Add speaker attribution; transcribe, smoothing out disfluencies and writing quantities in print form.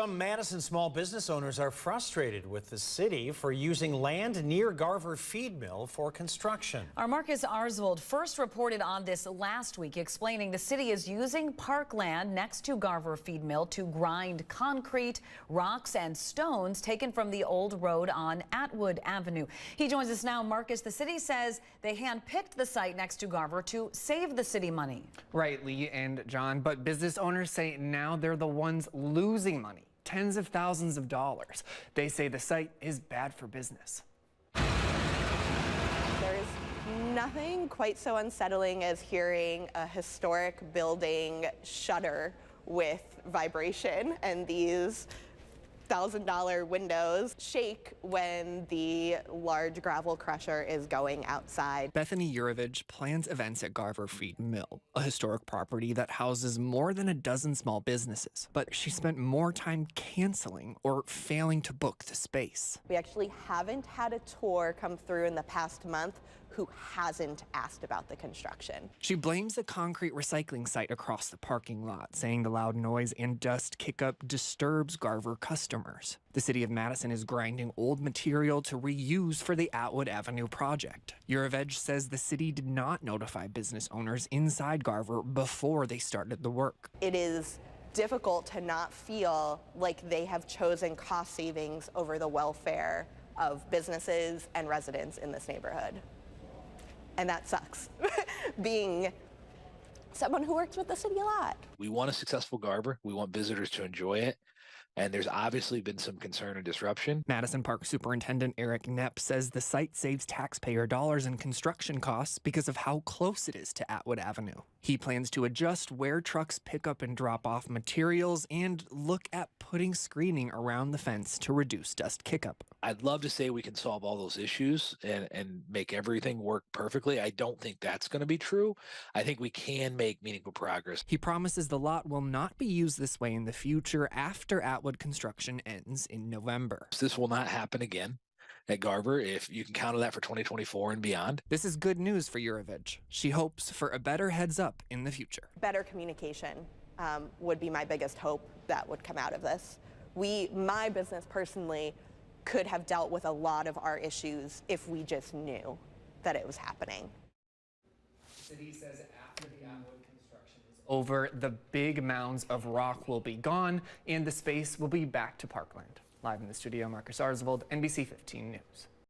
Speaker 1: Some Madison small business owners are frustrated with the city for using land near Garver Feed Mill for construction.
Speaker 2: Our Marcus Arsvold first reported on this last week, explaining the city is using parkland next to Garver Feed Mill to grind concrete, rocks, and stones taken from the old road on Atwood Avenue. He joins us now. Marcus, the city says they handpicked the site next to Garver to save the city money.
Speaker 3: Right, Lee and John, but business owners say now they're the ones losing money. Tens of thousands of dollars. They say the site is bad for business.
Speaker 4: There's nothing quite so unsettling as hearing a historic building shudder with vibration and these $1,000 windows shake when the large gravel crusher is going outside.
Speaker 3: Bethany Jurewicz plans events at Garver Feed Mill, a historic property that houses more than a dozen small businesses. But she spent more time canceling or failing to book the space.
Speaker 4: We actually haven't had a tour come through in the past month who hasn't asked about the construction.
Speaker 3: She blames the concrete recycling site across the parking lot, saying the loud noise and dust kick-up disturbs Garver customers. The City of Madison is grinding old material to reuse for the Atwood Avenue project. Jurewicz says the city did not notify business owners inside Garver before they started the work.
Speaker 4: It is difficult to not feel like they have chosen cost savings over the welfare of businesses and residents in this neighborhood. And that sucks, being someone who works with the city a lot.
Speaker 5: We want a successful Garver. We want visitors to enjoy it. And there's obviously been some concern and disruption.
Speaker 3: Madison Park Superintendent Eric Knepp says the site saves taxpayer dollars in construction costs because of how close it is to Atwood Avenue. He plans to adjust where trucks pick up and drop off materials and look at putting screening around the fence to reduce dust kickup.
Speaker 5: I'd love to say we can solve all those issues and make everything work perfectly. I don't think that's going to be true. I think we can make meaningful progress.
Speaker 3: He promises the lot will not be used this way in the future after Atwood construction ends in November.
Speaker 5: This will not happen again at Garver, if you can count on that for 2024 and beyond.
Speaker 3: This is good news for Jurewicz. She hopes for a better heads up in the future.
Speaker 4: Better communication would be my biggest hope that would come out of this. My business personally, could have dealt with a lot of our issues if we just knew that it was happening.
Speaker 3: The city says after the Atwood construction is over, the big mounds of rock will be gone and the space will be back to parkland. Live in the studio, Marcus Arsvold, NBC 15 News.